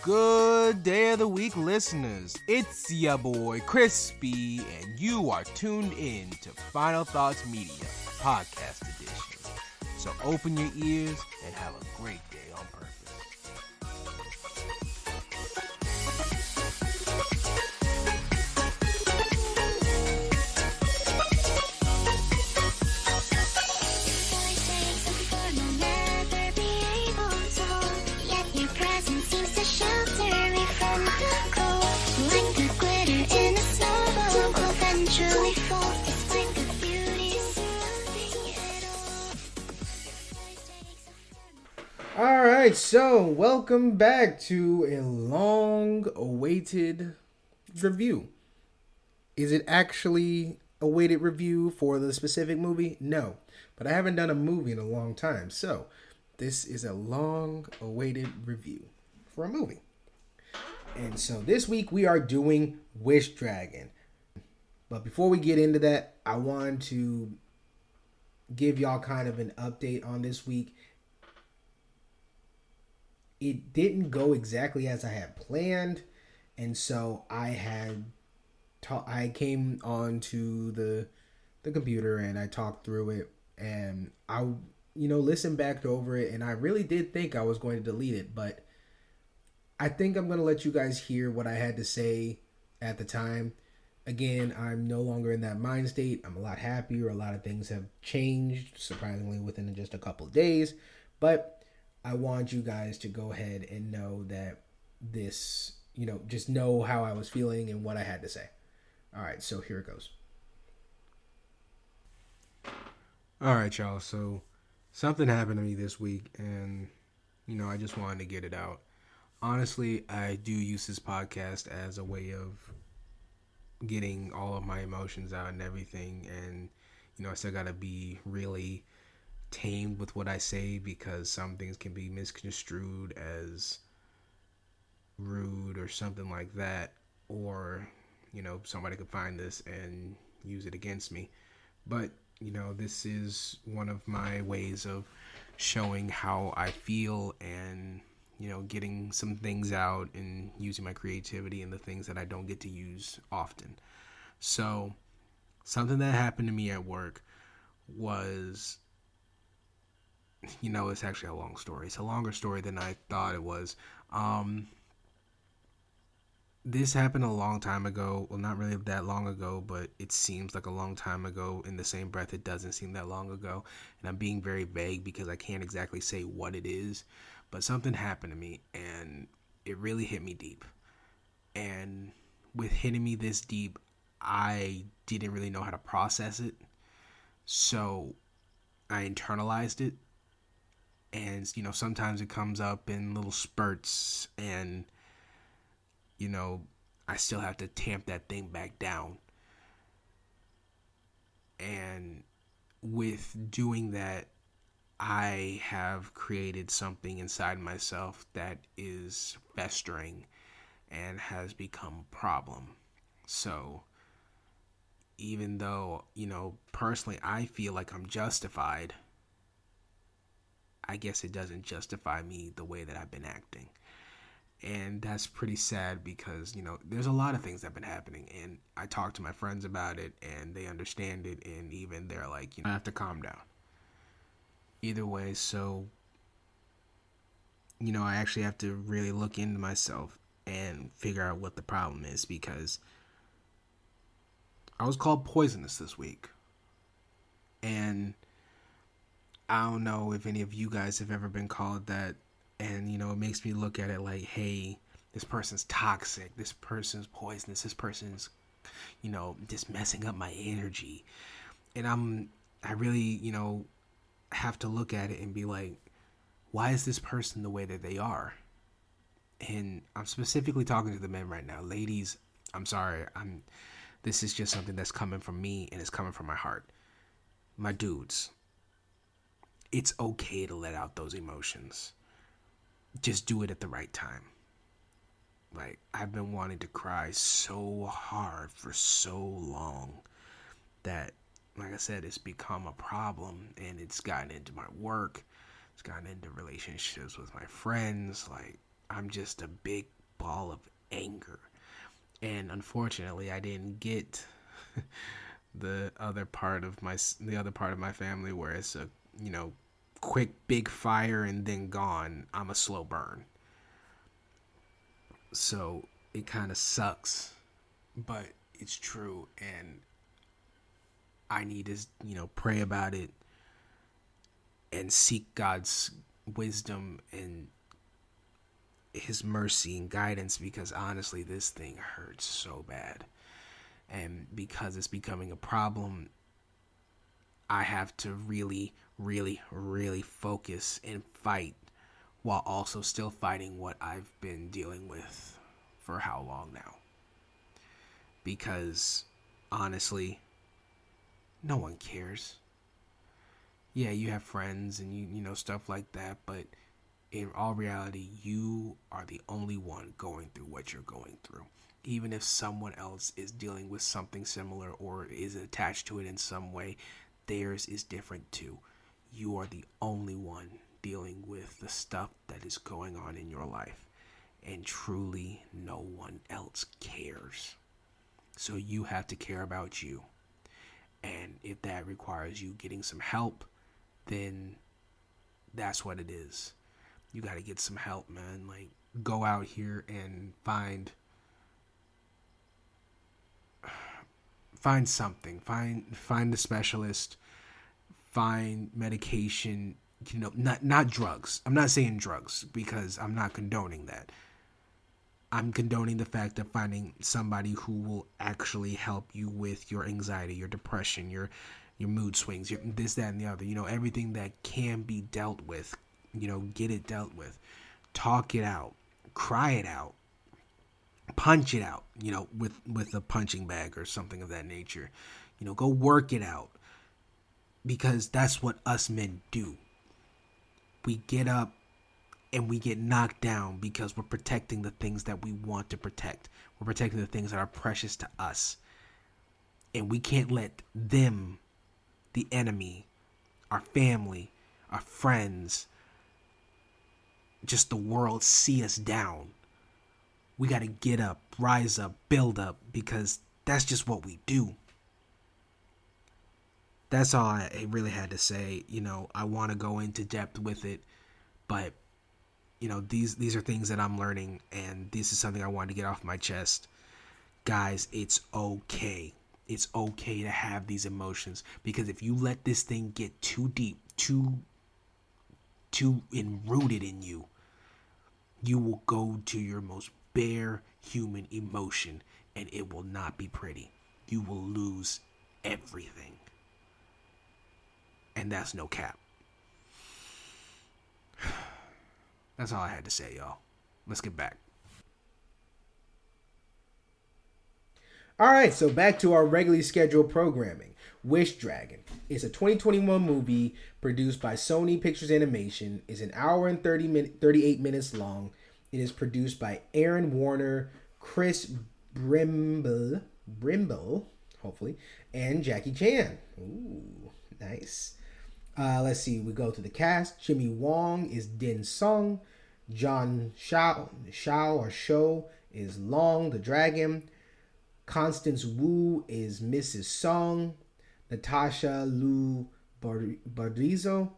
Good day of the week, listeners. It's ya boy Crispy, and you are tuned in to Final Thoughts Media Podcast Edition. So open your ears and have a great day on purpose. Alright, so welcome back to a long-awaited review. Is it actually a weighted review for the specific movie? No, but I haven't done a movie in a long time, so this is a long-awaited review for a movie. And so this week we are doing Wish Dragon. But before we get into that, I want to give y'all kind of an update on this week. It didn't go exactly as I had planned, and so I came onto the computer and I talked through it, and I listened back over it, and I really did think I was going to delete it, but I think I'm going to let you guys hear what I had to say at the time. Again, I'm no longer in that mind state. I'm a lot happier. A lot of things have changed, surprisingly, within just a couple of days, but I want you guys to go ahead and know that this, just know how I was feeling and what I had to say. All right, so here it goes. All right, y'all. So something happened to me this week, and, I just wanted to get it out. Honestly, I do use this podcast as a way of getting all of my emotions out and everything. And, I still got to be really tamed with what I say, because some things can be misconstrued as rude or something like that, or somebody could find this and use it against me. But this is one of my ways of showing how I feel and getting some things out and using my creativity and the things that I don't get to use often. So something that happened to me at work was, it's actually a long story. It's a longer story than I thought it was. This happened a long time ago. Well, not really that long ago, but it seems like a long time ago. In the same breath, it doesn't seem that long ago. And I'm being very vague because I can't exactly say what it is. But something happened to me, and it really hit me deep. And with hitting me this deep, I didn't really know how to process it. So I internalized it. And, sometimes it comes up in little spurts, and, I still have to tamp that thing back down. And with doing that, I have created something inside myself that is festering and has become a problem. So even though, personally I feel like I'm justified, I guess it doesn't justify me the way that I've been acting. And that's pretty sad because, there's a lot of things that have been happening. And I talk to my friends about it, and they understand it. And even they're like, I have to calm down. Either way, so, I actually have to really look into myself and figure out what the problem is, because I was called poisonous this week. And I don't know if any of you guys have ever been called that, and, it makes me look at it like, hey, this person's toxic, this person's poisonous, this person's, just messing up my energy. And I really, have to look at it and be like, why is this person the way that they are? And I'm specifically talking to the men right now. Ladies, I'm sorry, this is just something that's coming from me, and it's coming from my heart. My dudes, it's okay to let out those emotions. Just do it at the right time. Like, I've been wanting to cry so hard for so long that, like I said, it's become a problem, and it's gotten into my work. It's gotten into relationships with my friends. Like, I'm just a big ball of anger. And unfortunately, I didn't get the other part of my family where it's a, you know, quick big fire and then gone. I'm a slow burn. So it kind of sucks, but it's true, and I need to, pray about it and seek God's wisdom and his mercy and guidance, because honestly this thing hurts so bad. And because it's becoming a problem, I have to really, really, really focus and fight while also still fighting what I've been dealing with for how long now. Because honestly, no one cares. Yeah, you have friends and you know stuff like that, but in all reality, you are the only one going through what you're going through. Even if someone else is dealing with something similar or is attached to it in some way, theirs is different too. You are the only one dealing with the stuff that is going on in your life. And truly, no one else cares. So you have to care about you. And if that requires you getting some help, then that's what it is. You got to get some help, man. Like, go out here and find something. Find a specialist. Find medication. Not drugs. I'm not saying drugs because I'm not condoning that. I'm condoning the fact of finding somebody who will actually help you with your anxiety, your depression, your mood swings, your this, that, and the other. Everything that can be dealt with. Get it dealt with. Talk it out. Cry it out. Punch it out. With a punching bag or something of that nature. Go work it out, because that's what us men do. We get up and we get knocked down because we're protecting the things that we want to protect. We're protecting the things that are precious to us. And we can't let them, the enemy, our family, our friends, just the world see us down. We got to get up, rise up, build up, because that's just what we do. That's all I really had to say. I want to go into depth with it, but these are things that I'm learning, and this is something I wanted to get off my chest. Guys, it's okay. It's okay to have these emotions, because if you let this thing get too deep, too enrooted in you, you will go to your most bare human emotion, and it will not be pretty. You will lose everything. And that's no cap. That's all I had to say, y'all. Let's get back. All right, so back to our regularly scheduled programming. Wish Dragon is a 2021 movie produced by Sony Pictures Animation. Is an hour and 38 minutes long. It is produced by Aaron Warner, Chris Brimble, hopefully, and Jackie Chan. Ooh, nice. Let's see. We go to the cast. Jimmy Wong is Din Sung. John Shao is Long the Dragon. Constance Wu is Mrs. Song. Natasha Liu Bordizzo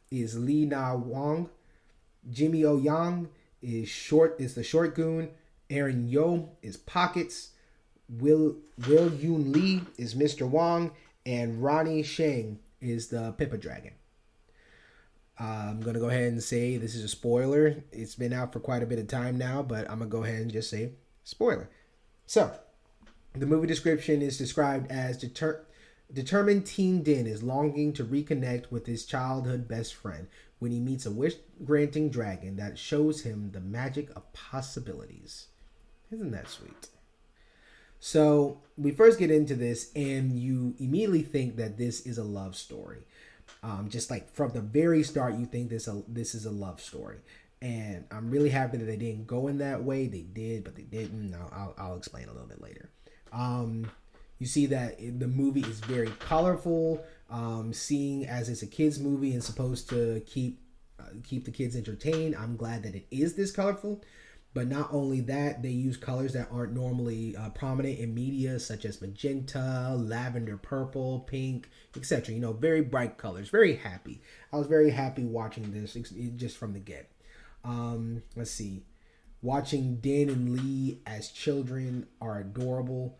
is Li Na Wang. Jimmy O Yang is the short goon. Aaron Yo is Pockets. Will Yoon Lee is Mr. Wong, and Ronnie Shang is the Pippa Dragon. I'm going to go ahead and say this is a spoiler. It's been out for quite a bit of time now, but I'm going to go ahead and just say spoiler. So, the movie description is described as determined teen Din is longing to reconnect with his childhood best friend when he meets a wish-granting dragon that shows him the magic of possibilities. Isn't that sweet? So, we first get into this, and you immediately think that this is a love story. Just like from the very start, you think this is a love story, and I'm really happy that they didn't go in that way. They did, but they didn't. I'll explain a little bit later. You see that the movie is very colorful. Seeing as it's a kids movie and supposed to keep keep the kids entertained. I'm glad that it is this colorful. But not only that, they use colors that aren't normally prominent in media, such as magenta, lavender, purple, pink, etc. Very bright colors. Very happy. I was very happy watching this just from the get. Let's see. Watching Din and Lee as children are adorable.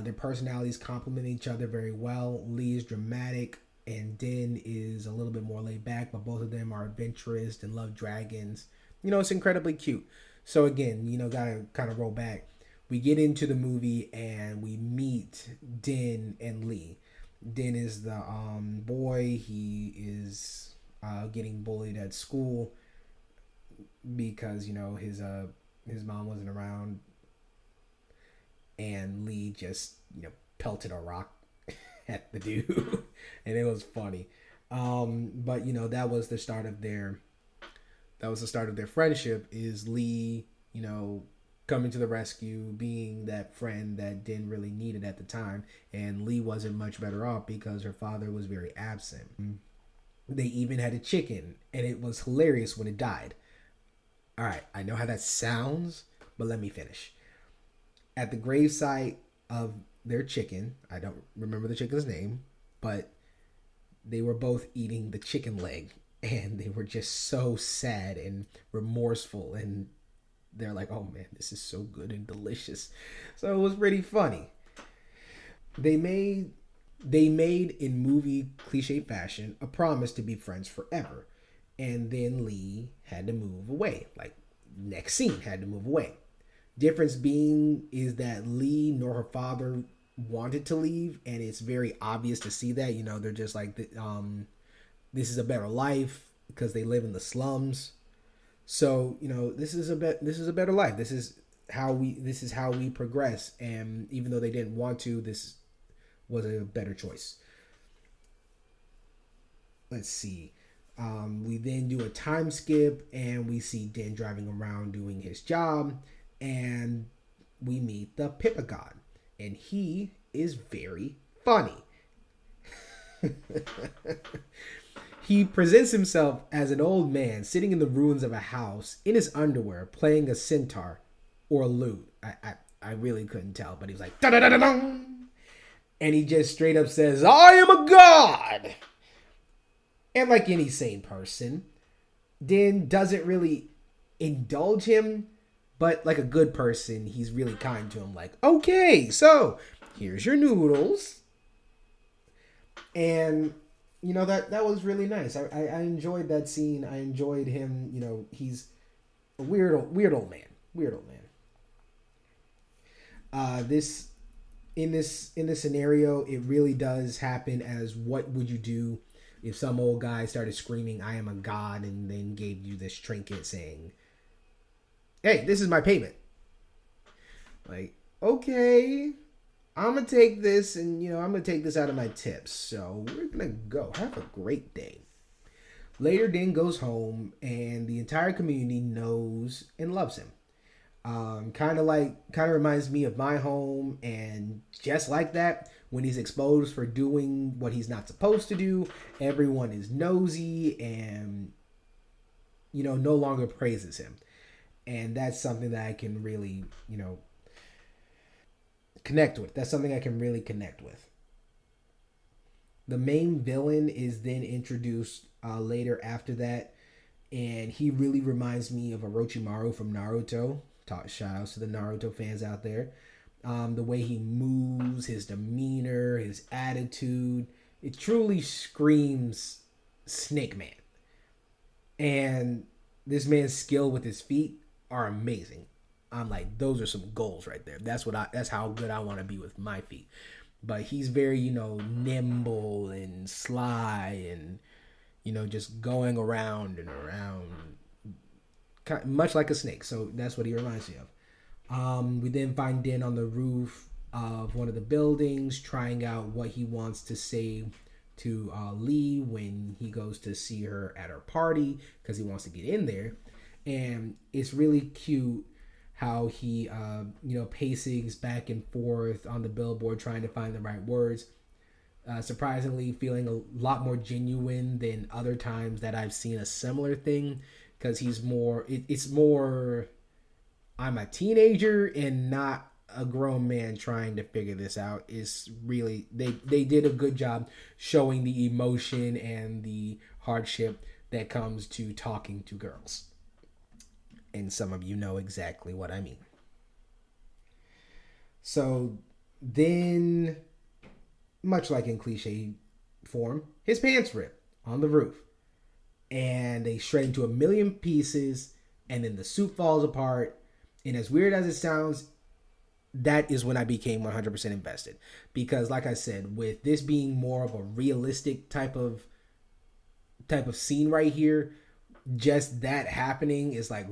Their personalities complement each other very well. Lee is dramatic, and Din is a little bit more laid back, but both of them are adventurous and love dragons. It's incredibly cute. So again, gotta kind of roll back. We get into the movie and we meet Din and Lee. Din is the boy. He is getting bullied at school because his mom wasn't around, and Lee just pelted a rock at the dude, and it was funny. But that was the start of their friendship. Is Lee coming to the rescue, being that friend that Din really needed at the time, and Lee wasn't much better off because her father was very absent. They even had a chicken, and it was hilarious when it died. All right, I know how that sounds, but let me finish. At the gravesite of their chicken, I don't remember the chicken's name, but they were both eating the chicken leg, and they were just so sad and remorseful, and they're like, oh man, this is so good and delicious. So it was pretty funny. They made in movie cliche fashion a promise to be friends forever, and then Lee had to move away. Like, next scene, had to move away. Difference being is that Lee nor her father wanted to leave, and it's very obvious to see that. They're just like, this is a better life because they live in the slums. So this is a better life. This is how we progress. And even though they didn't want to, this was a better choice. Let's see. We then do a time skip, and we see Din driving around doing his job, and we meet the Pippa God, and he is very funny. He presents himself as an old man sitting in the ruins of a house in his underwear, playing a centaur or a lute. I really couldn't tell, but he was like, da da da da da, and he just straight up says, "I am a god." And like any sane person, Din doesn't really indulge him, but like a good person, he's really kind to him. Like, okay, so here's your noodles. And that was really nice. I enjoyed that scene. I enjoyed him. He's a weird old man. This in this scenario, it really does happen as what would you do if some old guy started screaming, "I am a god," and then gave you this trinket saying, "Hey, this is my payment." Like, okay, I'm gonna take this, and I'm gonna take this out of my tips. So we're gonna go. Have a great day. Later, Din goes home, and the entire community knows and loves him. Kind of reminds me of my home, and just like that, when he's exposed for doing what he's not supposed to do, everyone is nosy and no longer praises him, and that's something that I can really connect with. That's something I can really connect with. The main villain is then introduced later after that, and he really reminds me of Orochimaru from Naruto. Shout outs to the Naruto fans out there. The way he moves, his demeanor, his attitude, it truly screams Snake Man. And this man's skill with his feet are amazing. I'm like, those are some goals right there. That's how good I want to be with my feet. But he's very, nimble and sly and, just going around and around, much like a snake. So that's what he reminds me of. We then find Din on the roof of one of the buildings, trying out what he wants to say to Lee when he goes to see her at her party, because he wants to get in there. And it's really cute how he paces back and forth on the billboard trying to find the right words. Surprisingly, feeling a lot more genuine than other times that I've seen a similar thing, because he's more. It's more. I'm a teenager and not a grown man trying to figure this out. Is really they did a good job showing the emotion and the hardship that comes to talking to girls. And some of you know exactly what I mean. So then, much like in cliche form, his pants rip on the roof and they shred into a million pieces, and then the suit falls apart. And as weird as it sounds, that is when I became 100% invested, because, like I said, with this being more of a realistic type of scene right here, just that happening is like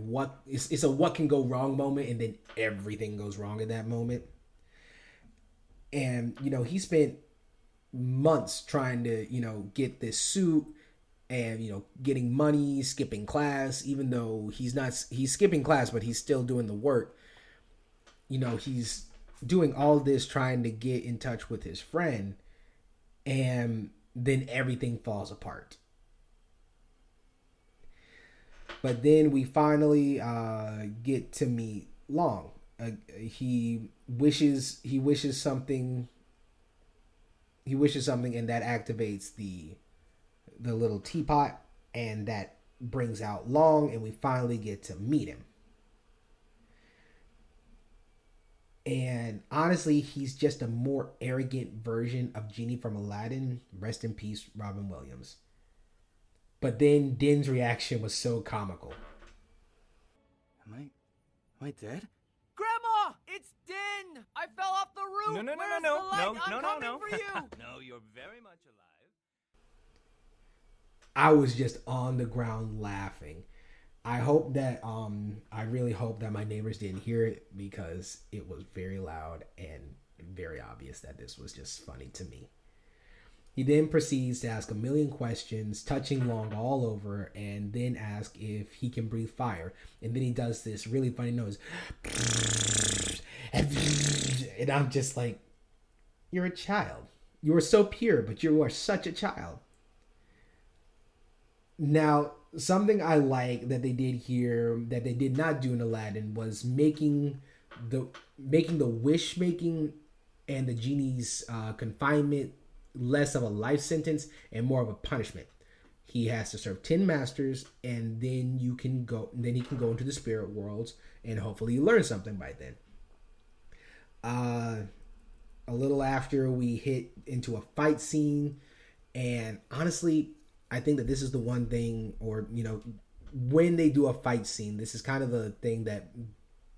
it's a what can go wrong moment, and then everything goes wrong at that moment. And he spent months trying to get this suit, and getting money, skipping class, even though he's skipping class, but he's still doing the work. He's doing all this trying to get in touch with his friend, and then everything falls apart. But then we finally get to meet Long. He wishes something. He wishes something, and that activates the little teapot, and that brings out Long, and we finally get to meet him. And honestly, he's just a more arrogant version of Genie from Aladdin. Rest in peace, Robin Williams. But then Din's reaction was so comical. Am I dead? Grandma! It's Din! I fell off the roof! No, no, no, no, Where's no, the light? no, I'm no, no, coming no. for you! No, you're very much alive. I was just on the ground laughing. I really hope that my neighbors didn't hear it, because it was very loud and very obvious that this was just funny to me. He then proceeds to ask a million questions, touching Long all over, and then ask if he can breathe fire. And then he does this really funny noise. And I'm just like, you're a child. You are so pure, but you are such a child. Now, something I like that they did here that they did not do in Aladdin was the making the wish making and the genie's confinement less of a life sentence and more of a punishment. He has to serve 10 masters, and then you can go. Then he can go into the spirit worlds, and hopefully you learn something by then. Uh, a little after, we hit into a fight scene, and honestly, I think that this is the one thing, or when they do a fight scene, this is kind of the thing that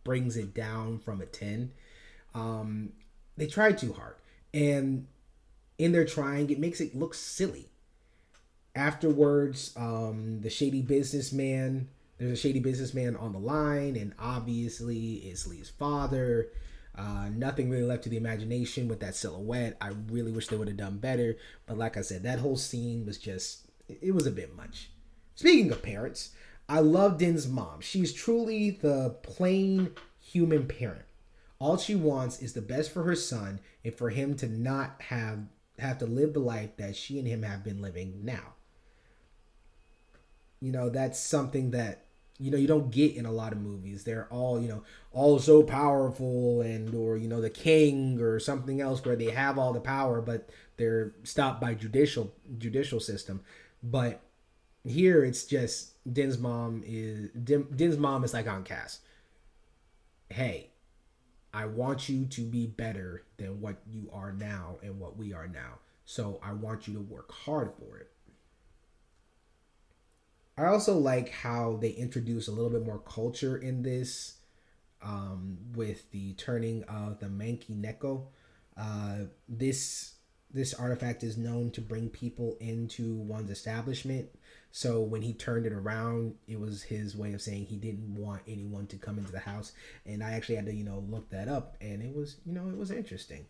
brings it down from a 10. They try too hard, and in their trying, it makes it look silly. Afterwards, the shady businessman, there's a shady businessman on the line, and obviously it's Lee's father. Nothing really left to the imagination with that silhouette. I really wish they would have done better, but like I said, that whole scene was just, it was a bit much. Speaking of parents, I love Din's mom. She's truly the plain human parent. All she wants is the best for her son, and for him to not have to live the life that she and him have been living now. That's something that you don't get in a lot of movies. They're all all so powerful, and or the king or something else, where they have all the power but they're stopped by judicial system. But here it's just Din's mom is like on cast. Hey, I want you to be better than what you are now and what we are now. So I want you to work hard for it. I also like how they introduce a little bit more culture in this, with the turning of the Manki Neko. This artifact is known to bring people into one's establishment. So when he turned it around, it was his way of saying he didn't want anyone to come into the house. And I actually had to look that up, and it was it was interesting.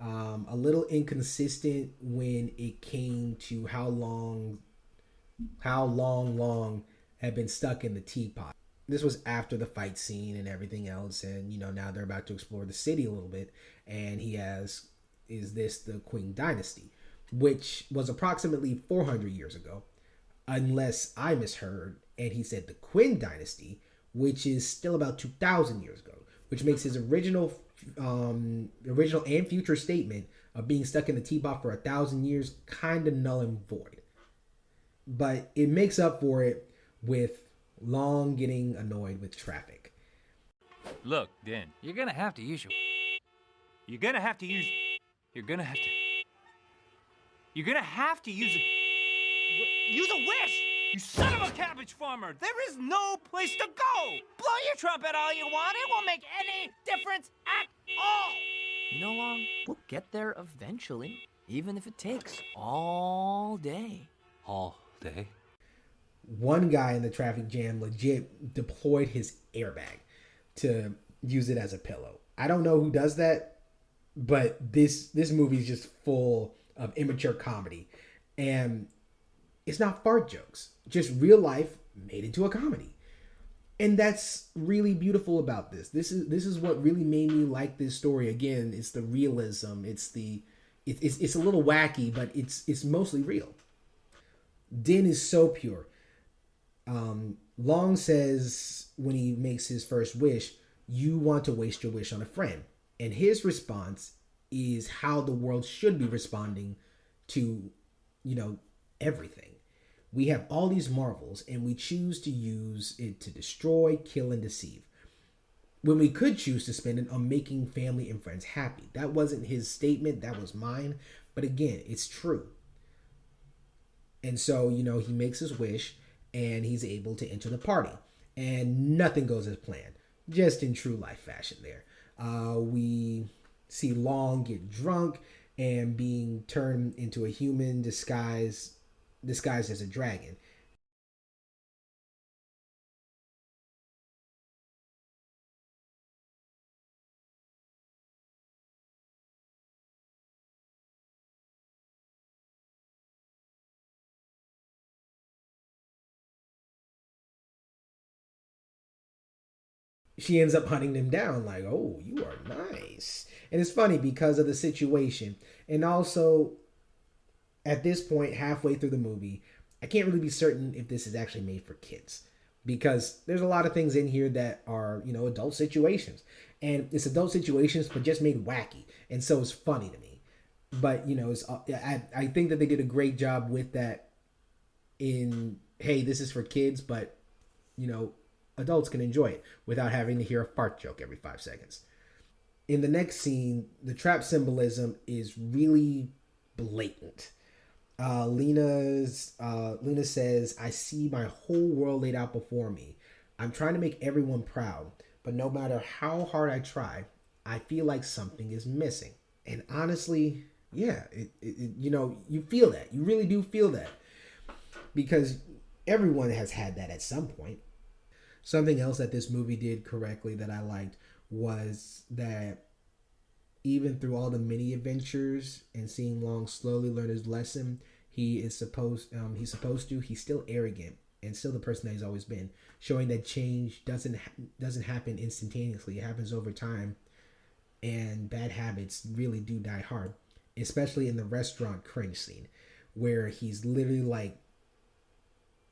A little inconsistent when it came to how long had been stuck in the teapot. This was after the fight scene and everything else, and now they're about to explore the city a little bit, and he has is this the Qing dynasty, which was approximately 400 years ago, unless I misheard and he said the Qing dynasty, which is still about 2,000 years ago, which makes his original and future statement of being stuck in the teapot for 1,000 years kind of null and void. But it makes up for it with Long getting annoyed with traffic. Look, Din, you're gonna have to use your. You're gonna have to use. You're gonna have to. You're gonna have to use a. Use a wish! You son of a cabbage farmer! There is no place to go! Blow your trumpet all you want. It won't make any difference at all. You know, Long, we'll get there eventually, even if it takes all day. All day? One guy in the traffic jam legit deployed his airbag to use it as a pillow. I don't know who does that, but this movie is just full of immature comedy. And it's not fart jokes, just real life made into a comedy. And that's really beautiful about this. This is what really made me like this story. Again, it's the realism. It's a little wacky, but it's mostly real. Din is so pure. Long says when he makes his first wish, you want to waste your wish on a friend. And his response is how the world should be responding to, everything. We have all these marvels and we choose to use it to destroy, kill, and deceive. When we could choose to spend it on making family and friends happy. That wasn't his statement, that was mine. But again, it's true. And so, he makes his wish and he's able to enter the party. And nothing goes as planned. Just in true life fashion there. We see Long get drunk and being turned into a human disguised as a dragon. She ends up hunting them down like, oh, you are nice. And it's funny because of the situation. And also, at this point, halfway through the movie, I can't really be certain if this is actually made for kids. Because there's a lot of things in here that are, adult situations. And it's adult situations, but just made wacky. And so it's funny to me. But, I think that they did a great job with that in, hey, this is for kids, but, adults can enjoy it without having to hear a fart joke every 5 seconds. In the next scene, the trap symbolism is really blatant. Lena says, I see my whole world laid out before me. I'm trying to make everyone proud, but no matter how hard I try, I feel like something is missing. And honestly, yeah, you feel that. You really do feel that. Because everyone has had that at some point. Something else that this movie did correctly that I liked was that even through all the mini adventures and seeing Long slowly learn his lesson, he's supposed to. He's still arrogant and still the person that he's always been, showing that change doesn't happen instantaneously. It happens over time, and bad habits really do die hard, especially in the restaurant cringe scene, where he's literally like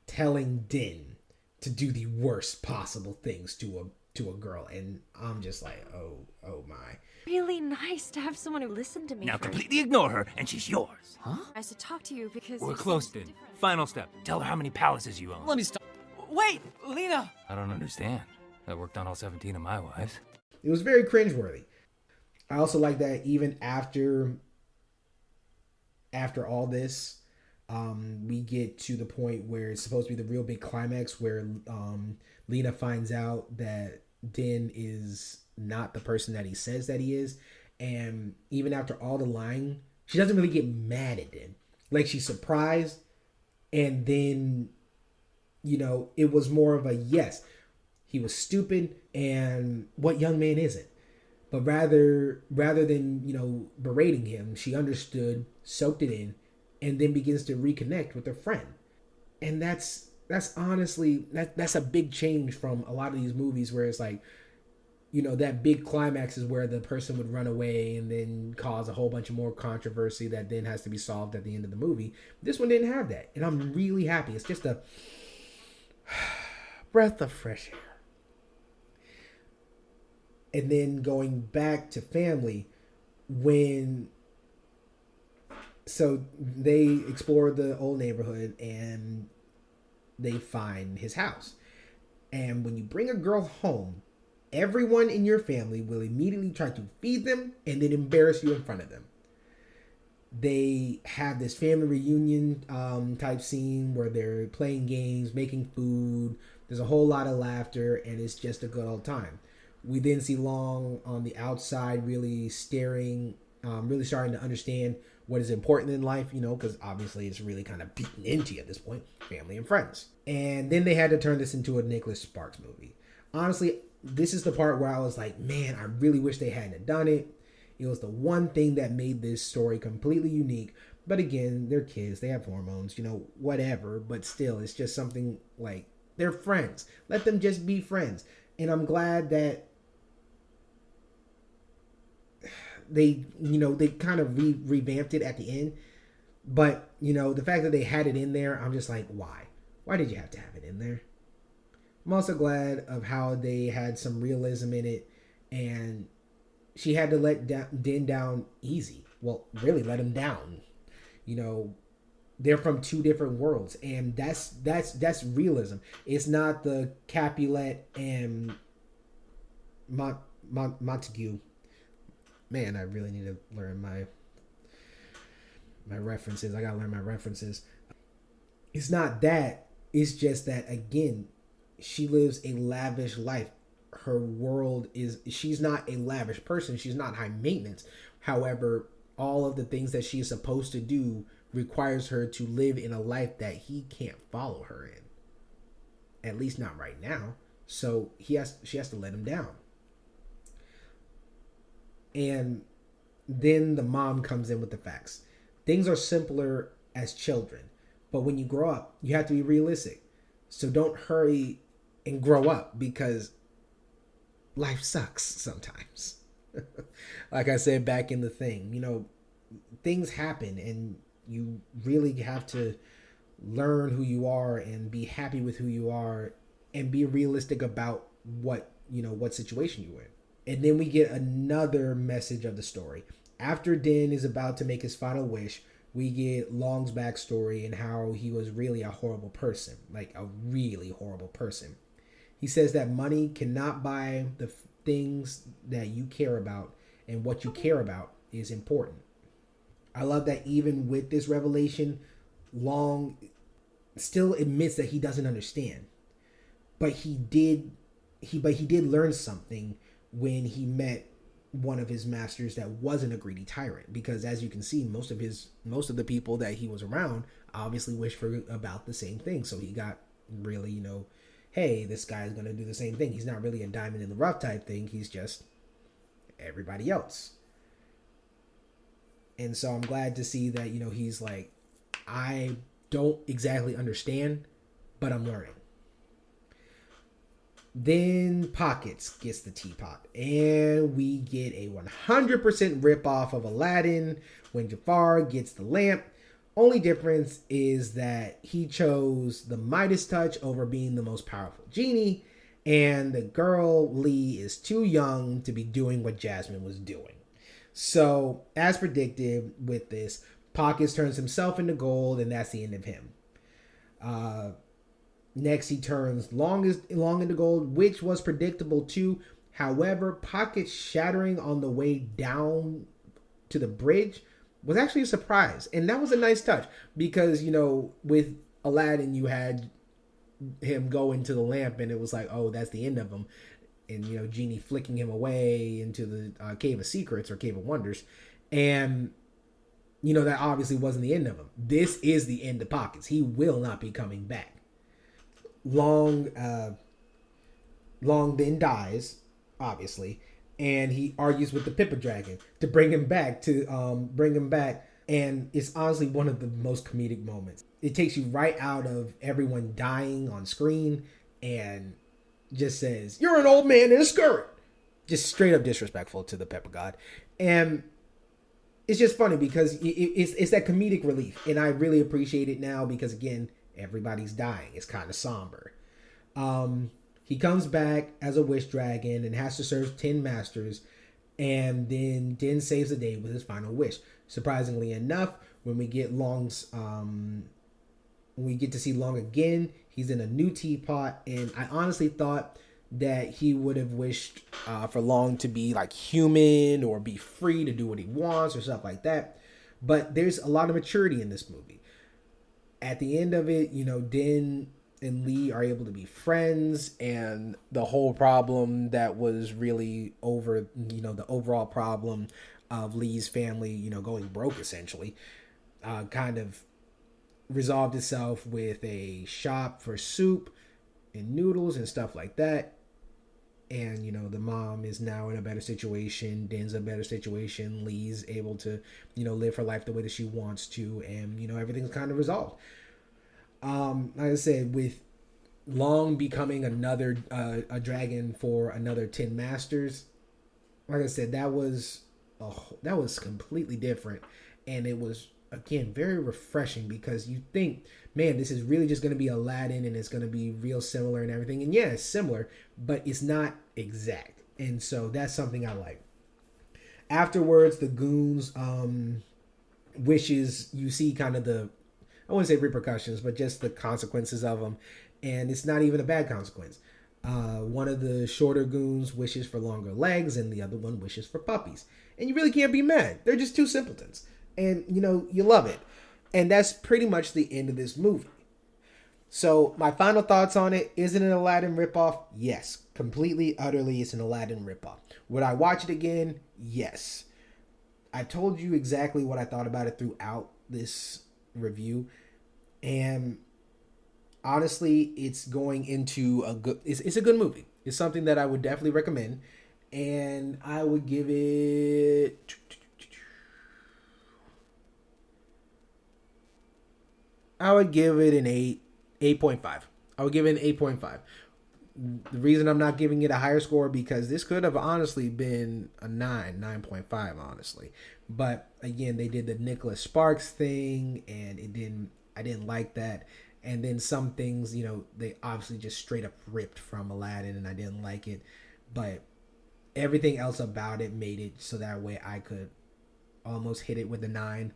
telling Din to do the worst possible things to a girl, and I'm just like, oh my. Really nice to have someone who listened to me. Now completely ignore her, and she's yours. Huh? Nice to talk to you because We're you're close, so Din. different. Final step. Tell her how many palaces you own. Let me stop. Wait, Lena. I don't understand. I worked on all 17 of my wives. It was very cringeworthy. I also like that even after all this, we get to the point where it's supposed to be the real big climax where Lena finds out that Din is not the person that he says that he is. And even after all the lying, she doesn't really get mad at Din. Like, she's surprised, and then, it was more of a yes, he was stupid, and what young man isn't? But rather than, berating him, she understood, soaked it in, and then begins to reconnect with her friend. And that's honestly, that's a big change from a lot of these movies where it's like, that big climax is where the person would run away and then cause a whole bunch of more controversy that then has to be solved at the end of the movie. This one didn't have that, and I'm really happy. It's just a breath of fresh air. And then going back to family, so they explore the old neighborhood and they find his house. And when you bring a girl home, everyone in your family will immediately try to feed them and then embarrass you in front of them. They have this family reunion type scene where they're playing games, making food. There's a whole lot of laughter, and it's just a good old time. We then see Long on the outside really staring, really starting to understand what is important in life, because obviously it's really kind of beaten into you at this point, family and friends. And then they had to turn this into a Nicholas Sparks movie. Honestly, this is the part where I was like, man, I really wish they hadn't done it. It was the one thing that made this story completely unique. But again, they're kids, they have hormones, whatever. But still, it's just something like, they're friends. Let them just be friends. And I'm glad that they kind of revamped it at the end. But, the fact that they had it in there, I'm just like, why? Why did you have to have it in there? I'm also glad of how they had some realism in it, and she had to let Den down easy. Well, really let him down. They're from two different worlds, and that's realism. It's not the Capulet and Montague. Man, I really need to learn my references. I gotta learn my references. It's not that. It's just that, again, she lives a lavish life. Her world she's not a lavish person. She's not high maintenance. However, all of the things that she's supposed to do requires her to live in a life that he can't follow her in. At least not right now. So she has to let him down. And then the mom comes in with the facts. Things are simpler as children, but when you grow up, you have to be realistic. So don't hurry and grow up, because life sucks sometimes. Like I said back in the thing, things happen, and you really have to learn who you are and be happy with who you are and be realistic about what situation you're in. And then we get another message of the story. After Den is about to make his final wish, we get Long's backstory and how he was really a horrible person, like a really horrible person. He says that money cannot buy the things that you care about, and what you care about is important. I love that even with this revelation, Long still admits that he doesn't understand. But he did learn something when he met one of his masters that wasn't a greedy tyrant, because as you can see, most of the people that he was around obviously wished for about the same thing. So he got really, hey, this guy's going to do the same thing. He's not really a diamond in the rough type thing. He's just everybody else. And so I'm glad to see that, he's like, I don't exactly understand, but I'm learning. Then Pockets gets the teapot, and we get a 100% ripoff of Aladdin when Jafar gets the lamp. Only difference is that he chose the Midas touch over being the most powerful genie, and the girl Lee is too young to be doing what Jasmine was doing. So, as predicted with this, Pockets turns himself into gold, and that's the end of him. Next, he turns Long into gold, which was predictable too. However, Pockets shattering on the way down to the bridge was actually a surprise. And that was a nice touch because, with Aladdin, you had him go into the lamp and it was like, oh, that's the end of him. And, Genie flicking him away into the Cave of Secrets or Cave of Wonders. And, that obviously wasn't the end of him. This is the end of Pockets. He will not be coming back. Long then dies, obviously, and he argues with the Pippa Dragon to bring him back. And it's honestly one of the most comedic moments. It takes you right out of everyone dying on screen and just says, "You're an old man in a skirt." just straight up disrespectful to the pepper god. And it's just funny because it's that comedic relief, and I really appreciate it now because, again, everybody's dying. It's kind of somber. He comes back as a wish dragon and has to serve 10 masters, and then Din saves the day with his final wish. Surprisingly enough, when we get to see Long again, he's in a new teapot, and I honestly thought that he would have wished for Long to be like human or be free to do what he wants or stuff like that. But there's a lot of maturity in this movie. At the end of it, Din and Lee are able to be friends, and the whole problem that was really over, the overall problem of Lee's family, going broke essentially, kind of resolved itself with a shop for soup and noodles and stuff like that. And the mom is now in a better situation, Din's in a better situation, Lee's able to live her life the way that she wants to, and everything's kind of resolved. Like I said, with Long becoming another a dragon for another 10 masters, like I said, that was completely different, and it was, again, very refreshing, because you think, man, this is really just going to be Aladdin and it's going to be real similar and everything. And yeah, it's similar, but it's not exact. And so that's something I like. Afterwards, the goons wishes, you see kind of the, I wouldn't say repercussions, but just the consequences of them. And it's not even a bad consequence. One of the shorter goons wishes for longer legs, and the other one wishes for puppies. And you really can't be mad. They're just two simpletons. And, you love it. And that's pretty much the end of this movie. So my final thoughts on it: is it an Aladdin ripoff? Yes. Completely, utterly, it's an Aladdin ripoff. Would I watch it again? Yes. I told you exactly what I thought about it throughout this review. And honestly, it's going into it's a good movie. It's something that I would definitely recommend. And I would give it... I would give it an 8.5. I would give it an 8.5. The reason I'm not giving it a higher score, because this could have honestly been a 9.5, honestly. But again, they did the Nicholas Sparks thing, and I didn't like that. And then some things, they obviously just straight up ripped from Aladdin, and I didn't like it. But everything else about it made it so that way I could almost hit it with a 9.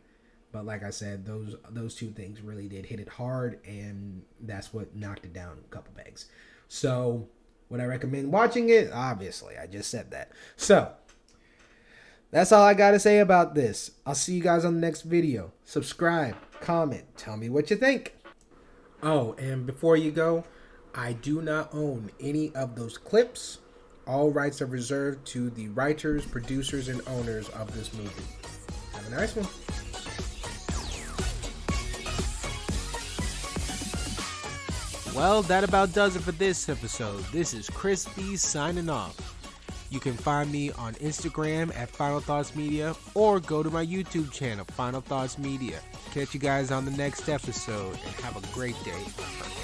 But like I said, those two things really did hit it hard, and that's what knocked it down a couple pegs. So, would I recommend watching it? Obviously, I just said that. So, that's all I got to say about this. I'll see you guys on the next video. Subscribe, comment, tell me what you think. Oh, and before you go, I do not own any of those clips. All rights are reserved to the writers, producers, and owners of this movie. Have a nice one. Well, that about does it for this episode. This is Chris B signing off. You can find me on Instagram at Final Thoughts Media, or go to my YouTube channel, Final Thoughts Media. Catch you guys on the next episode, and have a great day.